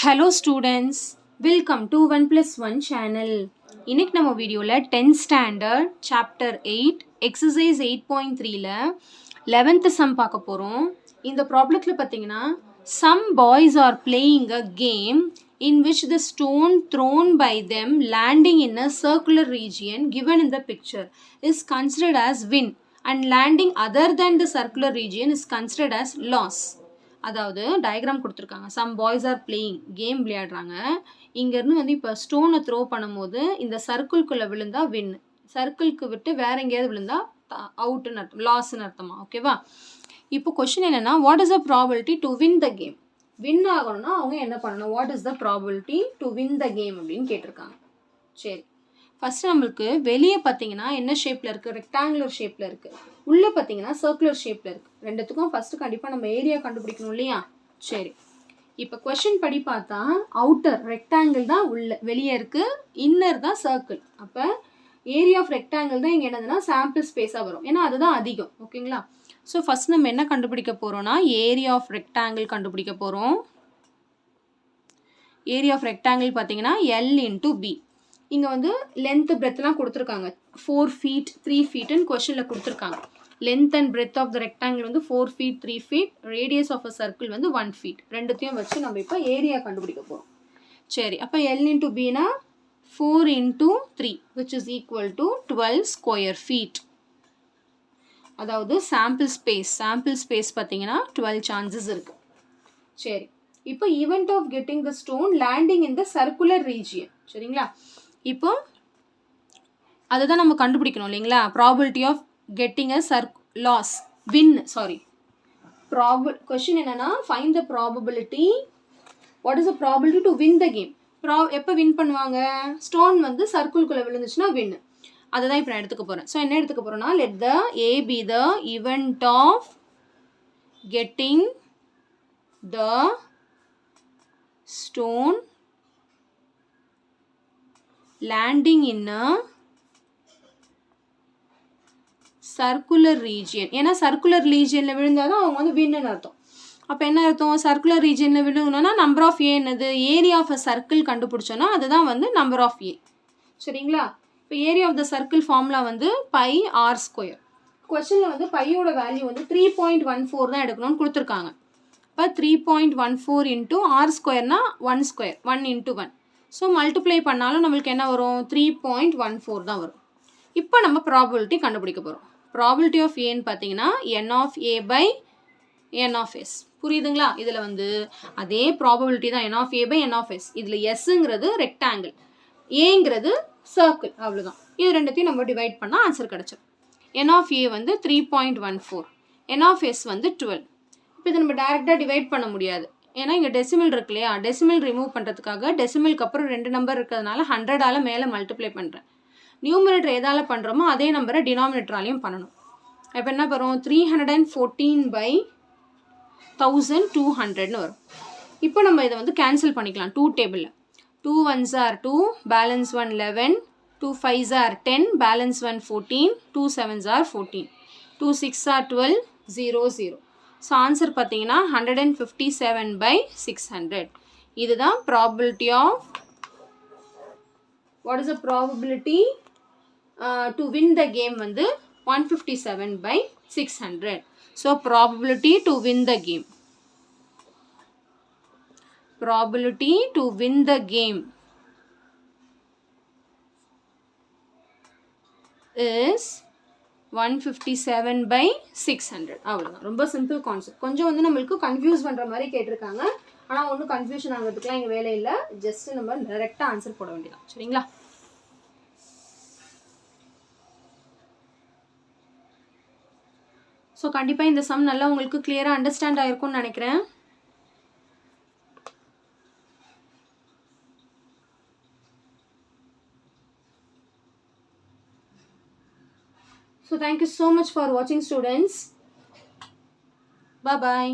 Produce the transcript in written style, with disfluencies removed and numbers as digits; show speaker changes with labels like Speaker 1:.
Speaker 1: Hello students, welcome to 1 plus 1 channel. இன்னைக்கு நம்ம வீடியோல 10th standard chapter 8 exercise 8.3ல 11th sum பார்க்க போறோம். இந்த ப்ராப்ளத்துல பாத்தீங்கன்னா some boys are playing a game in which the stone thrown by them landing in a circular region given in the picture is considered as win and landing other than the circular region is considered as loss. அதாவது diagram கொடுத்துருக்காங்க. Some boys are playing game விளையாடுறாங்க. இங்கேருந்து வந்து இப்போ ஸ்டோனை throw பண்ணும்போது இந்த சர்க்கிள்குள்ளே விழுந்தா win, சர்க்கிள்க்கு விட்டு வேற எங்கேயாவது விழுந்தா அவுட்டுன்னு அர்த்தம், லாஸ்ன்னு அர்த்தமா? ஓகேவா? இப்போ கொஸ்டின் என்னன்னா, what is the probability to win the game? Win ஆகணும்னா அவங்க என்ன பண்ணணும்? What is the probability to win the game அப்படின்னு கேட்டிருக்காங்க. சரி, ஃபர்ஸ்ட் நம்மளுக்கு வெளியே பார்த்தீங்கன்னா என்ன ஷேப்பில் இருக்குது? ரெக்டாங்குலர் ஷேப்பில் இருக்குது. உள்ளே பார்த்தீங்கன்னா சர்க்குலர் ஷேப்பில் இருக்குது. ரெண்டுத்துக்கும் ஃபஸ்ட்டு கண்டிப்பாக நம்ம ஏரியா கண்டுபிடிக்கணும் இல்லையா? சரி, இப்போ கொஷின் படி பார்த்தா அவுட்டர் ரெக்டாங்கிள் தான் உள்ள வெளியே இருக்குது, இன்னர் தான் சர்க்கிள். அப்போ ஏரியா ஆஃப் ரெக்டாங்கிள் தான் இங்கே என்னதுன்னா சாம்பிள் ஸ்பேஸாக வரும், ஏன்னா அதுதான் அதிகம். ஓகேங்களா? ஸோ ஃபஸ்ட் நம்ம என்ன கண்டுபிடிக்க போகிறோம்னா ஏரியா ஆஃப் ரெக்டாங்கிள் கண்டுபிடிக்க போகிறோம். ஏரியா ஆஃப் ரெக்டாங்கிள் பார்த்தீங்கன்னா எல் இன்ட்டு பி. இங்கே வந்து லென்த்து பிரெத்லாம் கொடுத்துருக்காங்க. 4 feet 3 feetன்னு கொஷனில் கொடுத்துருக்காங்க. Length and breadth of the rectangle வந்து 4 feet 3 feet, radius of a circle வந்து 1 feet. ரெண்டுத்தையும் வச்சு நம்ம இப்போ ஏரியா கண்டுபிடிக்க போகிறோம். சரி, அப்போ L into Bina 4 into 3 which is equal to 12 square feet. அதாவது சாம்பிள் ஸ்பேஸ் பார்த்தீங்கன்னா 12 சான்சஸ் இருக்குது. சரி, இப்போ event of getting the stone landing in the circular region. சரிங்களா? இப்போ அதுதான் நம்ம கண்டுபிடிக்கணும் இல்லைங்களா? Probability of getting a question என்னன்னா, find the probability, what is the probability to win the game. எப்போ வின் பண்ணுவாங்க? ஸ்டோன் வந்து சர்க்கிள்குள்ளே விழுந்துச்சுன்னா வின். அதை தான் இப்போ நான் எடுத்துக்க போகிறேன். ஸோ என்ன எடுத்துக்க போகிறேன்னா, let the A be the event of getting the stone landing in a circular region. ஏன்னா சர்க்குலர் ரீஜியனில் விழுந்தாதான் அவங்க வந்து வின்னு அர்த்தம். அப்போ என்ன அர்த்தம்? சர்க்குலர் ரீஜியனில் விழுங்கணும்னா நம்பர் ஆஃப் ஏ என்னது? ஏரியா ஆஃப் அ சர்க்கிள் கண்டுபிடிச்சோன்னா அதுதான் வந்து நம்பர் ஆஃப் ஏ. சரிங்களா? இப்போ area of the circle formula வந்து பை ஆர் ஸ்கொயர். கொஸ்டினில் வந்து பையோட வேல்யூ வந்து 3.14 தான் எடுக்கணும்னு கொடுத்துருக்காங்க. இப்போ 3.14 இன்ட்டு ஆர் ஸ்கொயர்னா 1 ஸ்கொயர், 1 into 1. ஸோ மல்டிப்ளை பண்ணாலும் நம்மளுக்கு என்ன வரும்? 3.14 தான் வரும். இப்போ நம்ம ப்ராபபிலிட்டி கண்டுபிடிக்க போகிறோம். ப்ராபபிலிட்டி ஆஃப் ஏன்னு பார்த்தீங்கன்னா n of A by n of S. புரியுதுங்களா? இதில் வந்து அதே ப்ராபபிலிட்டி தான், n of A by n of S. இதில் எஸ்ங்கிறது ரெக்டாங்கிள், ஏங்கிறது சர்க்கிள், அவ்வளோதான். இது ரெண்டுத்தையும் நம்ம டிவைட் பண்ணால் ஆன்சர் கிடச்சிடும். என் ஆஃப் ஏ வந்து 3.14, என் ஆஃப் எஸ் வந்து 12. இப்போ இதை நம்ம டேரெக்டாக டிவைட் பண்ண முடியாது, ஏன்னா இங்கே டெசிமல் இருக்கு இல்லையா? டெசிமல் ரிமூவ் பண்ணுறதுக்காக டெசிமலுக்கு அப்புறம் 2 நம்பர் இருக்கிறதுனால 100ஆல் மேலே மல்டிப்ளை பண்ணுறேன். நியூமரேட்டர் எதால் பண்ணுறோமோ அதே நம்பரை டினாமினேட்டராலையும் பண்ணணும். இப்போ என்ன வரும்? 314/1200ன்னு வரும். இப்போ நம்ம இதை வந்து கேன்சல் பண்ணிக்கலாம் 2 டேபிளில். 2 1s are 2, balance 1 11, 2 5s are 10, balance 1 14, 2 7s are 14, 2 6 are 12, 0 0. So answer பார்த்தீங்கன்னா 157/600. இதுதான் probability of, what is the probability to win the game வந்து 157/600. So probability to win the game, probability to win the game is 157/600. அவ்வளோதான். ரொம்ப simple concept. கொஞ்சம் வந்து நம்மளுக்கு confuse பண்ணுற மாதிரி கேட்டிருக்காங்க, ஆனால் ஒன்றும் கன்ஃபியூஷன் ஆகிறதுக்குலாம் இங்கே வேலை இல்லை. ஜஸ்ட் நம்ம டைரெக்டாக ஆன்சர் போட வேண்டியதான். சரிங்களா? ஸோ கண்டிப்பாக இந்த சம் நல்லா உங்களுக்கு கிளியராக அண்டர்ஸ்டாண்ட் ஆகிருக்கும்னு நினைக்கிறேன். So thank you so much for watching, students. Bye bye.